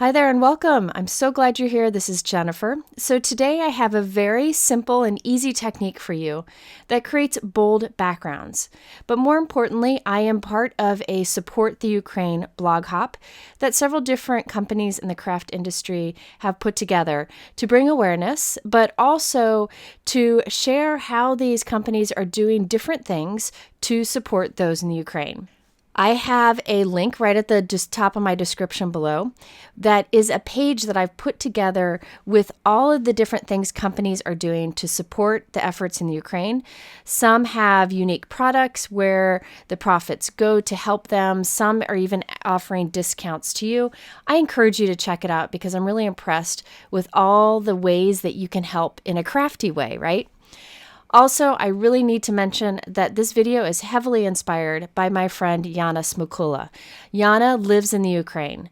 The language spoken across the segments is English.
Hi there and welcome. I'm so glad you're here. This is Jennifer. So today I have a very simple and easy technique for you that creates bold backgrounds. But more importantly, I am part of a Support the Ukraine blog hop that several different companies in the craft industry have put together to bring awareness, but also to share how these companies are doing different things to support those in the Ukraine. I have a link right at the top of my description below that is a page that I've put together with all of the different things companies are doing to support the efforts in the Ukraine. Some have unique products where the profits go to help them. Some are even offering discounts to you. I encourage you to check it out because I'm really impressed with all the ways that you can help in a crafty way, right? Also, I really need to mention that this video is heavily inspired by my friend Yana Smukula. Yana lives in the Ukraine.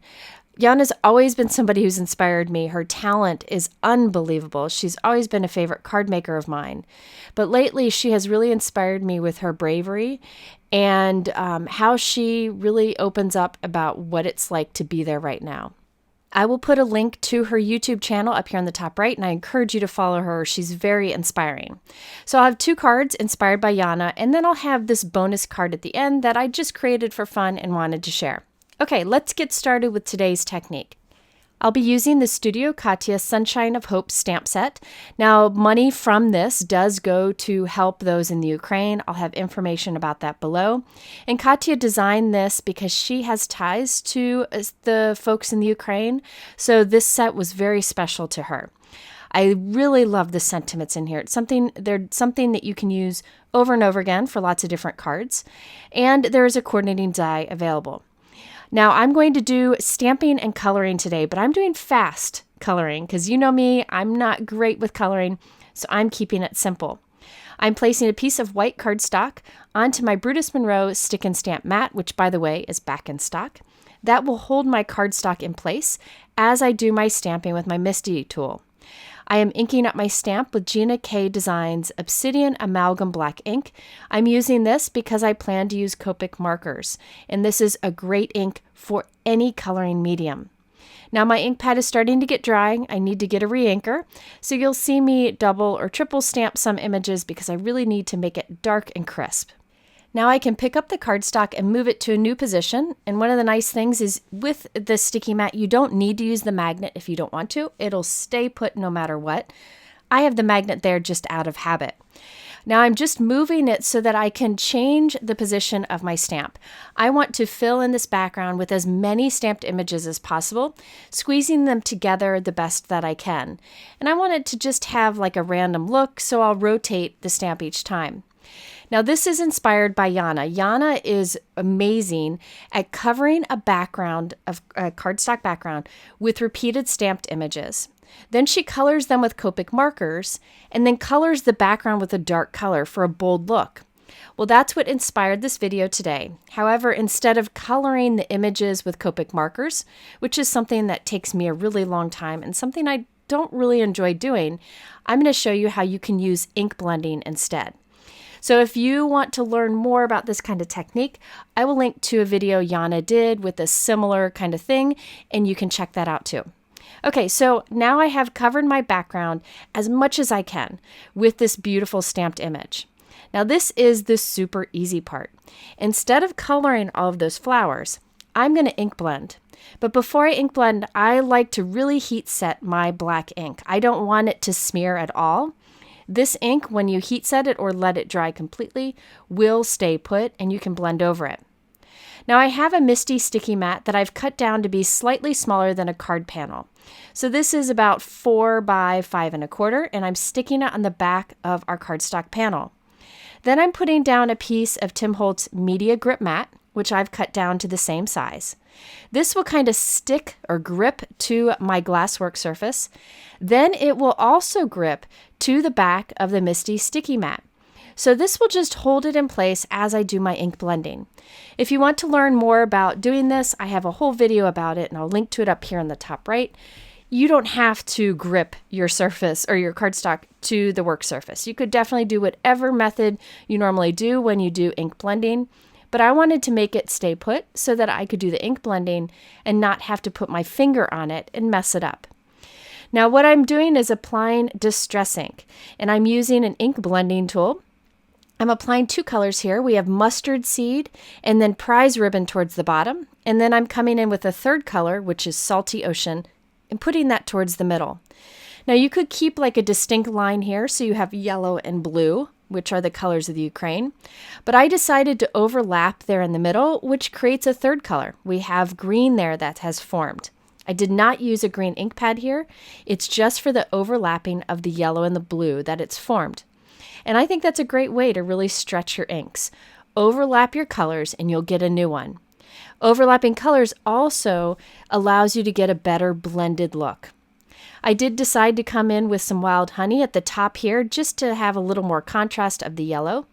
Yana's always been somebody who's inspired me. Her talent is unbelievable. She's always been a favorite card maker of mine. But lately, she has really inspired me with her bravery and how she really opens up about what it's like to be there right now. I will put a link to her YouTube channel up here on the top right, and I encourage you to follow her. She's very inspiring. So I'll have two cards inspired by Yana, and then I'll have this bonus card at the end that I just created for fun and wanted to share. Okay, let's get started with today's technique. I'll be using the Studio Katia Sunshine of Hope stamp set. Now, money from this does go to help those in the Ukraine. I'll have information about that below. And Katia designed this because she has ties to the folks in the Ukraine, so this set was very special to her. I really love the sentiments in here. It's something that you can use over and over again for lots of different cards, and there is a coordinating die available. Now, I'm going to do stamping and coloring today, but I'm doing fast coloring because you know me, I'm not great with coloring, so I'm keeping it simple. I'm placing a piece of white cardstock onto my Brutus Monroe stick and stamp mat, which by the way is back in stock. That will hold my cardstock in place as I do my stamping with my MISTI tool. I am inking up my stamp with Gina K Designs Obsidian Amalgam Black ink. I'm using this because I plan to use Copic markers, and this is a great ink for any coloring medium. Now my ink pad is starting to get dry. I need to get a re-inker, so you'll see me double or triple stamp some images because I really need to make it dark and crisp. Now I can pick up the cardstock and move it to a new position. And one of the nice things is with the sticky mat, you don't need to use the magnet if you don't want to. It'll stay put no matter what. I have the magnet there just out of habit. Now I'm just moving it so that I can change the position of my stamp. I want to fill in this background with as many stamped images as possible, squeezing them together the best that I can. And I want it to just have like a random look, so I'll rotate the stamp each time. Now this is inspired by Yana. Yana is amazing at covering a background, a cardstock background, with repeated stamped images. Then she colors them with Copic markers and then colors the background with a dark color for a bold look. Well, that's what inspired this video today. However, instead of coloring the images with Copic markers, which is something that takes me a really long time and something I don't really enjoy doing, I'm going to show you how you can use ink blending instead. So if you want to learn more about this kind of technique, I will link to a video Yana did with a similar kind of thing, and you can check that out too. Okay, so now I have covered my background as much as I can with this beautiful stamped image. Now this is the super easy part. Instead of coloring all of those flowers, I'm going to ink blend. But before I ink blend, I like to really heat set my black ink. I don't want it to smear at all. This ink, when you heat set it or let it dry completely, will stay put and you can blend over it. Now I have a MISTI sticky mat that I've cut down to be slightly smaller than a card panel. So this is about 4 by 5 1/4, and I'm sticking it on the back of our cardstock panel. Then I'm putting down a piece of Tim Holtz Media Grip Mat, which I've cut down to the same size. This will kind of stick or grip to my glasswork surface. Then it will also grip to the back of the MISTI sticky mat. So this will just hold it in place as I do my ink blending. If you want to learn more about doing this, I have a whole video about it and I'll link to it up here on the top right. You don't have to grip your surface or your cardstock to the work surface. You could definitely do whatever method you normally do when you do ink blending, but I wanted to make it stay put so that I could do the ink blending and not have to put my finger on it and mess it up. Now what I'm doing is applying Distress Ink, and I'm using an ink blending tool. I'm applying 2 colors here. We have Mustard Seed and then Prize Ribbon towards the bottom. And then I'm coming in with a 3rd color, which is Salty Ocean, and putting that towards the middle. Now you could keep like a distinct line here, so you have yellow and blue, which are the colors of the Ukraine. But I decided to overlap there in the middle, which creates a 3rd color. We have green there that has formed. I did not use a green ink pad here. It's just for the overlapping of the yellow and the blue that it's formed. And I think that's a great way to really stretch your inks. Overlap your colors and you'll get a new one. Overlapping colors also allows you to get a better blended look. I did decide to come in with some wild honey at the top here just to have a little more contrast of the yellow.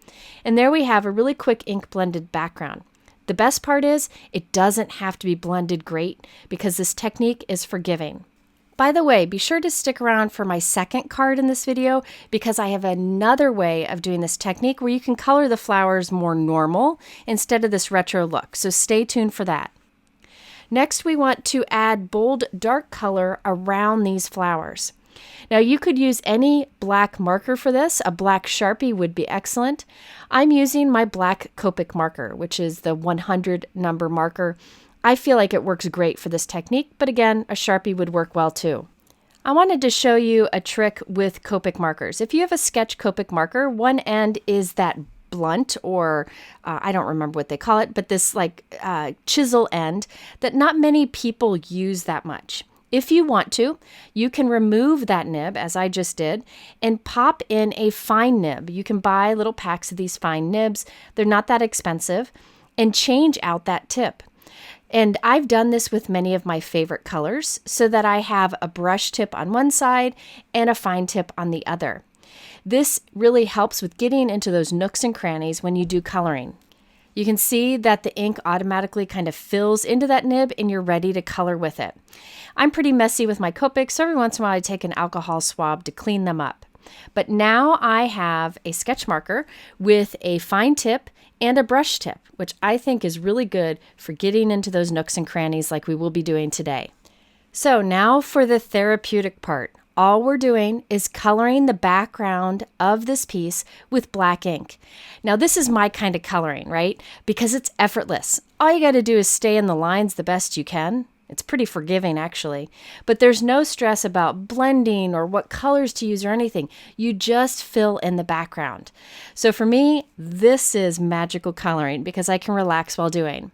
And there we have a really quick ink blended background. The best part is it doesn't have to be blended great because this technique is forgiving. By the way, be sure to stick around for my second card in this video because I have another way of doing this technique where you can color the flowers more normal instead of this retro look. So stay tuned for that. Next, we want to add bold dark color around these flowers. Now you could use any black marker for this. A black Sharpie would be excellent. I'm using my black Copic marker, which is the 100 number marker. I feel like it works great for this technique, but again, a Sharpie would work well too. I wanted to show you a trick with Copic markers. If you have a sketch Copic marker, one end is that blunt or I don't remember what they call it, but this like chisel end that not many people use that much. If you want to, you can remove that nib, as I just did, and pop in a fine nib. You can buy little packs of these fine nibs. They're not that expensive, and change out that tip. And I've done this with many of my favorite colors so that I have a brush tip on one side and a fine tip on the other. This really helps with getting into those nooks and crannies when you do coloring. You can see that the ink automatically kind of fills into that nib and you're ready to color with it. I'm pretty messy with my Copic, so every once in a while I take an alcohol swab to clean them up. But now I have a sketch marker with a fine tip and a brush tip, which I think is really good for getting into those nooks and crannies like we will be doing today. So now for the therapeutic part. All we're doing is coloring the background of this piece with black ink. Now this is my kind of coloring, right? Because it's effortless. All you got to do is stay in the lines the best you can. It's pretty forgiving actually, but there's no stress about blending or what colors to use or anything. You just fill in the background. So for me, this is magical coloring because I can relax while doing.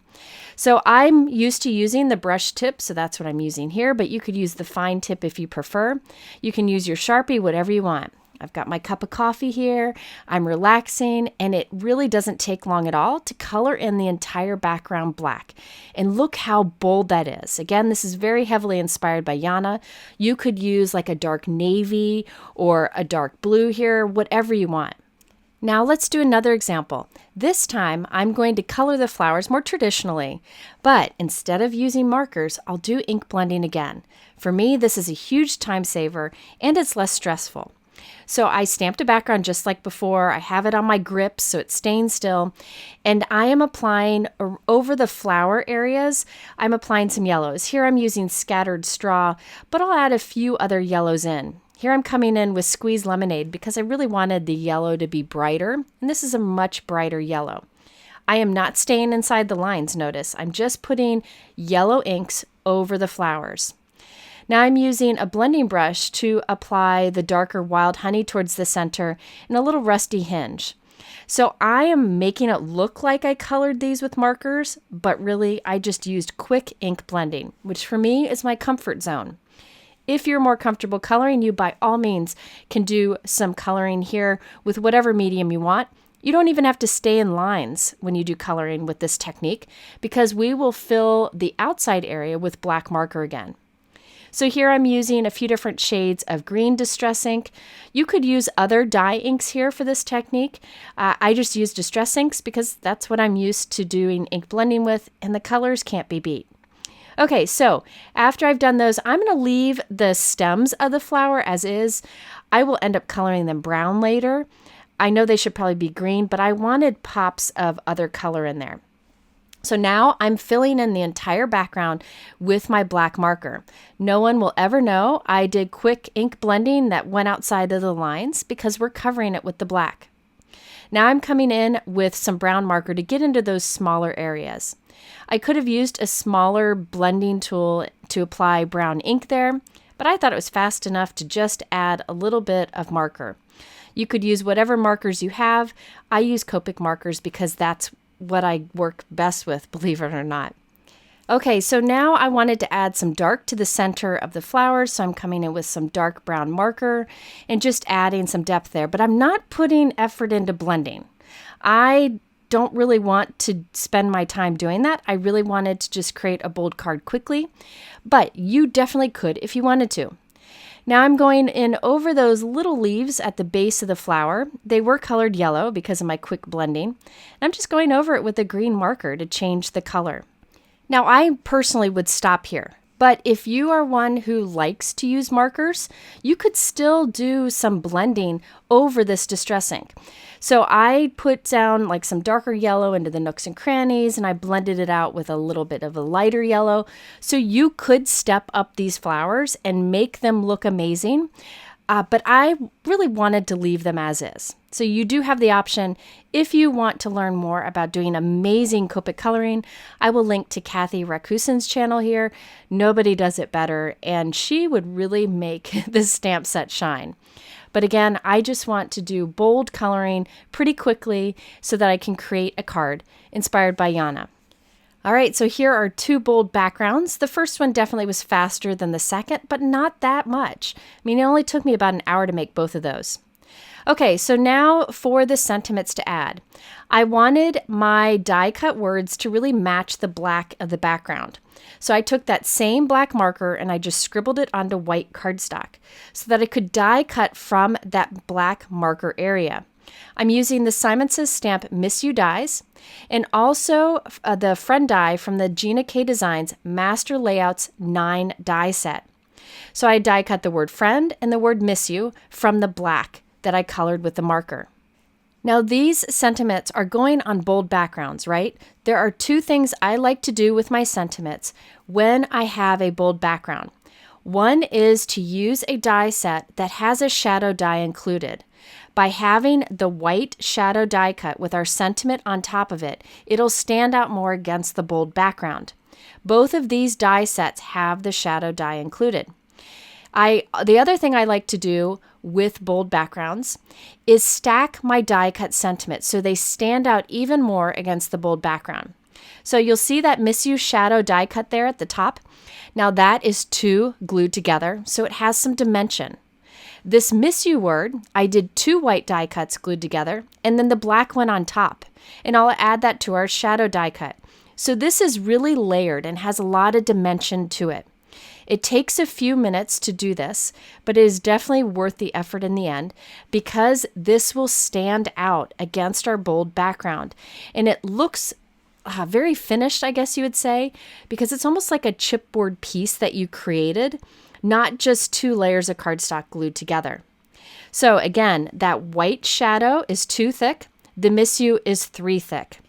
So I'm used to using the brush tip, so that's what I'm using here, but you could use the fine tip if you prefer. You can use your Sharpie, whatever you want. I've got my cup of coffee here, I'm relaxing, and it really doesn't take long at all to color in the entire background black. And look how bold that is. Again, this is very heavily inspired by Yana. You could use like a dark navy or a dark blue here, whatever you want. Now let's do another example. This time I'm going to color the flowers more traditionally, but instead of using markers, I'll do ink blending again. For me, this is a huge time saver and it's less stressful. So I stamped a background just like before. I have it on my grips so it's staying still. And I am applying over the flower areas, I'm applying some yellows. Here I'm using scattered straw, but I'll add a few other yellows in. Here I'm coming in with squeezed lemonade because I really wanted the yellow to be brighter, and this is a much brighter yellow. I am not staying inside the lines, notice. I'm just putting yellow inks over the flowers. Now I'm using a blending brush to apply the darker wild honey towards the center and a little rusty hinge. So I am making it look like I colored these with markers, but really I just used quick ink blending, which for me is my comfort zone. If you're more comfortable coloring, you by all means can do some coloring here with whatever medium you want. You don't even have to stay in lines when you do coloring with this technique because we will fill the outside area with black marker again. So here I'm using a few different shades of green Distress Ink. You could use other dye inks here for this technique. I just use Distress Inks because that's what I'm used to doing ink blending with, and the colors can't be beat. Okay, so after I've done those, I'm going to leave the stems of the flower as is. I will end up coloring them brown later. I know they should probably be green, but I wanted pops of other color in there. So now I'm filling in the entire background with my black marker. No one will ever know I did quick ink blending that went outside of the lines because we're covering it with the black. Now I'm coming in with some brown marker to get into those smaller areas. I could have used a smaller blending tool to apply brown ink there, but I thought it was fast enough to just add a little bit of marker. You could use whatever markers you have. I use Copic markers because that's what I work best with, believe it or not. Okay, so now I wanted to add some dark to the center of the flowers, so I'm coming in with some dark brown marker and just adding some depth there, but I'm not putting effort into blending. I don't really want to spend my time doing that. I really wanted to just create a bold card quickly, but you definitely could if you wanted to. Now I'm going in over those little leaves at the base of the flower. They were colored yellow because of my quick blending. And I'm just going over it with a green marker to change the color. Now I personally would stop here, but if you are one who likes to use markers, you could still do some blending over this Distress Ink. So I put down like some darker yellow into the nooks and crannies, and I blended it out with a little bit of a lighter yellow. So you could step up these flowers and make them look amazing, but I really wanted to leave them as is. So you do have the option. If you want to learn more about doing amazing Copic coloring, I will link to Kathy Rakusen's channel here. Nobody does it better, and she would really make this stamp set shine. But again, I just want to do bold coloring pretty quickly so that I can create a card inspired by Yana. All right, so here are two bold backgrounds. The first one definitely was faster than the second, but not that much. I mean, it only took me about an hour to make both of those. Okay, so now for the sentiments to add. I wanted my die cut words to really match the black of the background. So I took that same black marker and I just scribbled it onto white cardstock so that I could die cut from that black marker area. I'm using the Simon Says Stamp Miss You dies and also the friend die from the Gina K Designs Master Layouts 9 die set. So I die cut the word friend and the word miss you from the black that I colored with the marker. Now these sentiments are going on bold backgrounds, right? There are two things I like to do with my sentiments when I have a bold background. One is to use a die set that has a shadow die included. By having the white shadow die cut with our sentiment on top of it, it'll stand out more against the bold background. Both of these die sets have the shadow die included. The other thing I like to do with bold backgrounds is stack my die cut sentiments so they stand out even more against the bold background. So you'll see that Miss You shadow die cut there at the top. Now that is two glued together, so it has some dimension. This Miss You word, I did two white die cuts glued together and then the black one on top. And I'll add that to our shadow die cut. So this is really layered and has a lot of dimension to it. It takes a few minutes to do this, but it is definitely worth the effort in the end because this will stand out against our bold background. And it looks very finished, I guess you would say, because it's almost like a chipboard piece that you created, not just two layers of cardstock glued together. So again, that white shadow is 2 thick, the Miss You is 3 thick.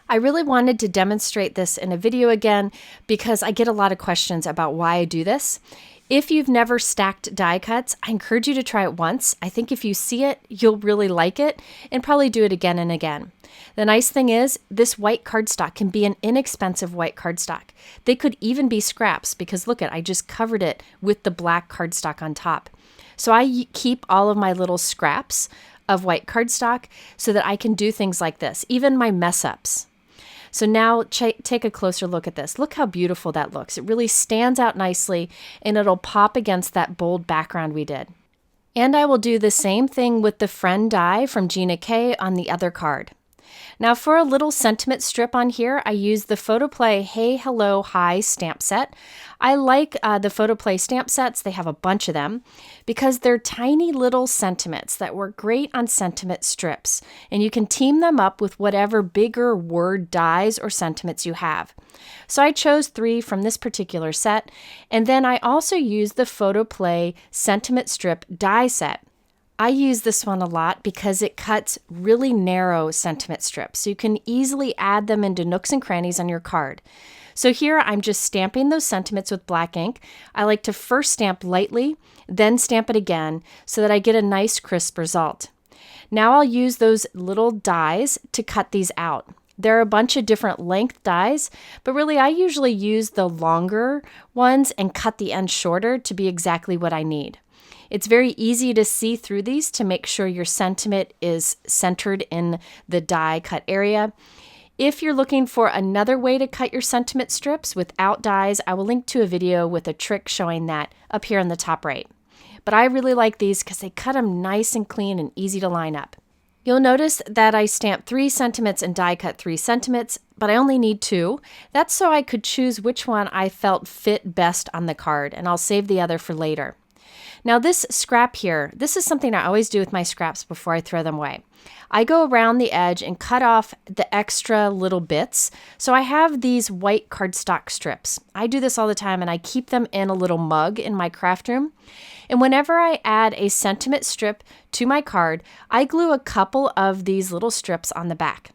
I really wanted to demonstrate this in a video again because I get a lot of questions about why I do this. If you've never stacked die cuts, I encourage you to try it once. I think if you see it, you'll really like it and probably do it again and again. The nice thing is this white cardstock can be an inexpensive white cardstock. They could even be scraps because look at, I just covered it with the black cardstock on top. So I keep all of my little scraps of white cardstock so that I can do things like this, even my mess ups. So now take a closer look at this. Look how beautiful that looks. It really stands out nicely and it'll pop against that bold background we did. And I will do the same thing with the friend die from Gina K on the other card. Now for a little sentiment strip on here, I use the Photoplay Hey, Hello, Hi stamp set. I like the Photoplay stamp sets. They have a bunch of them because they're tiny little sentiments that work great on sentiment strips. And you can team them up with whatever bigger word dies or sentiments you have. So I chose 3 from this particular set. And then I also use the Photoplay sentiment strip die set. I use this one a lot because it cuts really narrow sentiment strips, so you can easily add them into nooks and crannies on your card. So here I'm just stamping those sentiments with black ink. I like to first stamp lightly, then stamp it again so that I get a nice crisp result. Now I'll use those little dies to cut these out. There are a bunch of different length dies, but really I usually use the longer ones and cut the end shorter to be exactly what I need. It's very easy to see through these to make sure your sentiment is centered in the die cut area. If you're looking for another way to cut your sentiment strips without dies, I will link to a video with a trick showing that up here in the top right. But I really like these because they cut them nice and clean and easy to line up. You'll notice that I stamped 3 sentiments and die cut 3 sentiments, but I only need 2. That's so I could choose which one I felt fit best on the card, and I'll save the other for later. Now this scrap here, this is something I always do with my scraps before I throw them away. I go around the edge and cut off the extra little bits. So I have these white cardstock strips. I do this all the time and I keep them in a little mug in my craft room. And whenever I add a sentiment strip to my card, I glue a couple of these little strips on the back.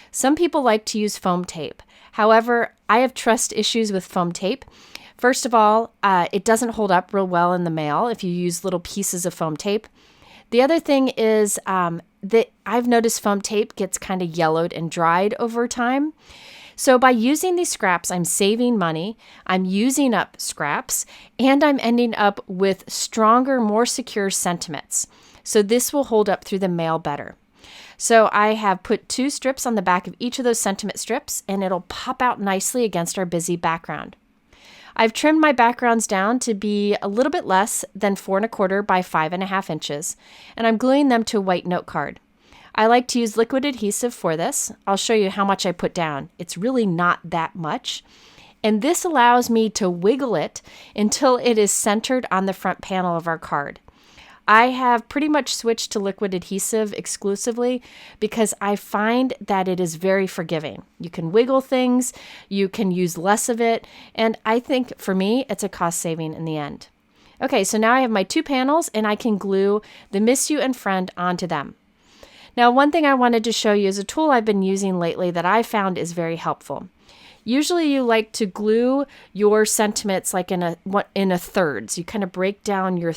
Some people like to use foam tape. However, I have trust issues with foam tape. First of all, it doesn't hold up real well in the mail if you use little pieces of foam tape. The other thing is that I've noticed foam tape gets kind of yellowed and dried over time. So by using these scraps, I'm saving money, I'm using up scraps, and I'm ending up with stronger, more secure sentiments. So this will hold up through the mail better. So I have put 2 strips on the back of each of those sentiment strips, and it'll pop out nicely against our busy background. I've trimmed my backgrounds down to be a little bit less than 4 1/4 by 5 1/2 inches, and I'm gluing them to a white note card. I like to use liquid adhesive for this. I'll show you how much I put down. It's really not that much. And this allows me to wiggle it until it is centered on the front panel of our card. I have pretty much switched to liquid adhesive exclusively because I find that it is very forgiving. You can wiggle things, you can use less of it, and I think for me, it's a cost saving in the end. Okay, so now I have my 2 panels and I can glue the Miss You and Friend onto them. Now, one thing I wanted to show you is a tool I've been using lately that I found is very helpful. Usually you like to glue your sentiments like in a thirds. You kind of break down your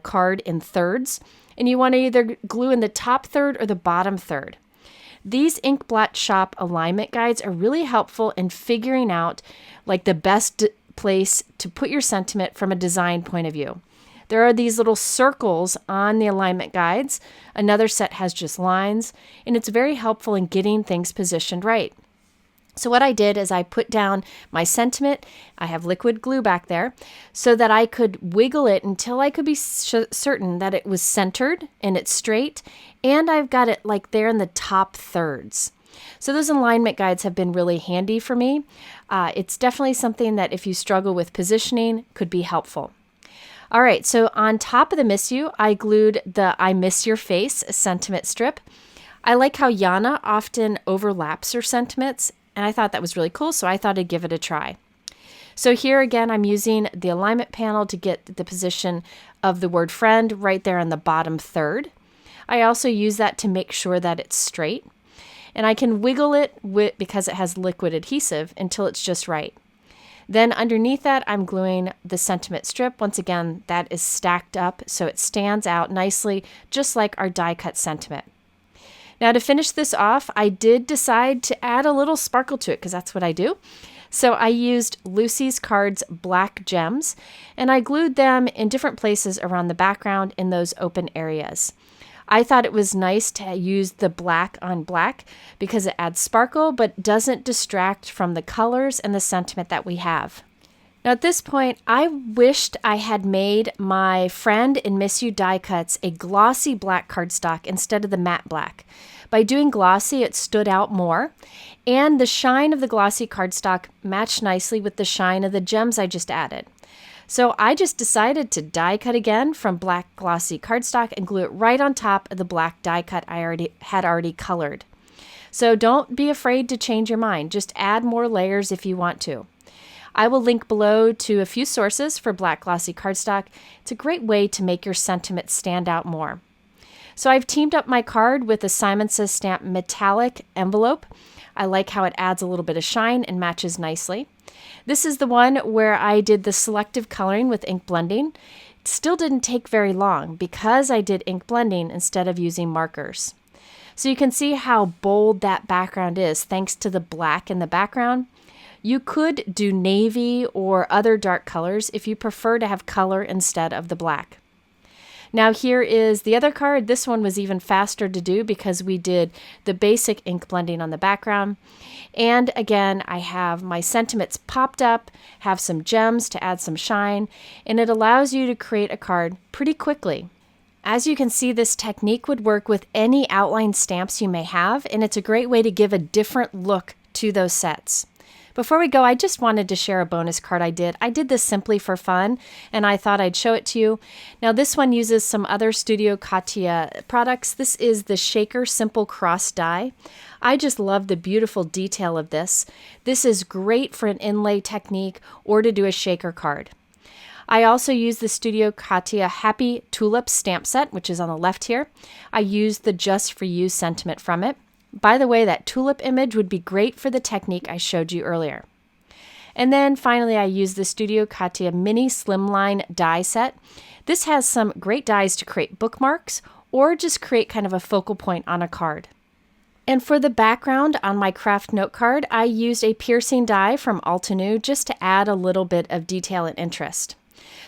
card in thirds, and you want to either glue in the top third or the bottom third. These Inkblot Shop alignment guides are really helpful in figuring out like the best place to put your sentiment from a design point of view. There are these little circles on the alignment guides. Another set has just lines, and it's very helpful in getting things positioned right. So what I did is I put down my sentiment, I have liquid glue back there, so that I could wiggle it until I could be certain that it was centered and it's straight, and I've got it like there in the top thirds. So those alignment guides have been really handy for me. It's definitely something that if you struggle with positioning could be helpful. All right, so on top of the Miss You, I glued the I Miss Your Face sentiment strip. I like how Yana often overlaps her sentiments, and I thought that was really cool, so I thought I'd give it a try. So here again, I'm using the alignment panel to get the position of the word friend right there in the bottom third. I also use that to make sure that it's straight. And I can wiggle it because it has liquid adhesive until it's just right. Then underneath that, I'm gluing the sentiment strip. Once again, that is stacked up so it stands out nicely, just like our die cut sentiment. Now to finish this off, I did decide to add a little sparkle to it because that's what I do. So I used Lucy's Cards Black Gems, and I glued them in different places around the background in those open areas. I thought it was nice to use the black on black because it adds sparkle but doesn't distract from the colors and the sentiment that we have. Now at this point, I wished I had made my Friend and Miss You die cuts a glossy black cardstock instead of the matte black. By doing glossy, it stood out more, and the shine of the glossy cardstock matched nicely with the shine of the gems I just added. So I just decided to die cut again from black glossy cardstock and glue it right on top of the black die cut I had already colored. So don't be afraid to change your mind. Just add more layers if you want to. I will link below to a few sources for black glossy cardstock. It's a great way to make your sentiment stand out more. So I've teamed up my card with a Simon Says Stamp metallic envelope. I like how it adds a little bit of shine and matches nicely. This is the one where I did the selective coloring with ink blending. It still didn't take very long because I did ink blending instead of using markers. So you can see how bold that background is thanks to the black in the background. You could do navy or other dark colors if you prefer to have color instead of the black. Now here is the other card. This one was even faster to do because we did the basic ink blending on the background. And again, I have my sentiments popped up, have some gems to add some shine, and it allows you to create a card pretty quickly. As you can see, this technique would work with any outline stamps you may have, and it's a great way to give a different look to those sets. Before we go, I just wanted to share a bonus card I did. I did this simply for fun, and I thought I'd show it to you. Now, this one uses some other Studio Katia products. This is the Shaker Simple Cross Die. I just love the beautiful detail of this. This is great for an inlay technique or to do a shaker card. I also used the Studio Katia Happy Tulips stamp set, which is on the left here. I used the Just For You sentiment from it. By the way, that tulip image would be great for the technique I showed you earlier. And then finally, I used the Studio Katia Mini Slimline die set. This has some great dies to create bookmarks or just create kind of a focal point on a card. And for the background on my craft note card, I used a piercing die from Altenew just to add a little bit of detail and interest.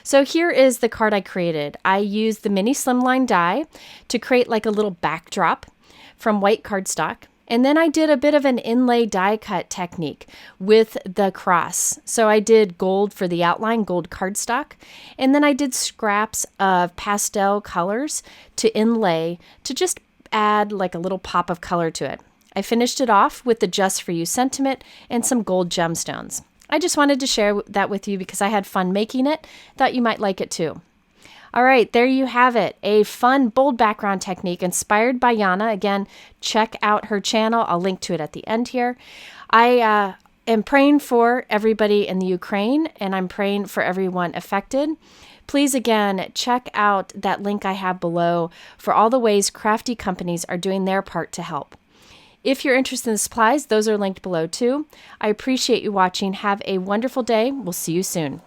So here is the card I created. I used the Mini Slimline die to create like a little backdrop from white cardstock. And then I did a bit of an inlay die cut technique with the cross. So I did gold for the outline, gold cardstock. And then I did scraps of pastel colors to inlay to just add like a little pop of color to it. I finished it off with the Just For You sentiment and some gold gemstones. I just wanted to share that with you because I had fun making it. Thought you might like it too. All right, there you have it. A fun, bold background technique inspired by Jana. Again, check out her channel. I'll link to it at the end here. I am praying for everybody in the Ukraine, and I'm praying for everyone affected. Please, again, check out that link I have below for all the ways crafty companies are doing their part to help. If you're interested in the supplies, those are linked below too. I appreciate you watching. Have a wonderful day. We'll see you soon.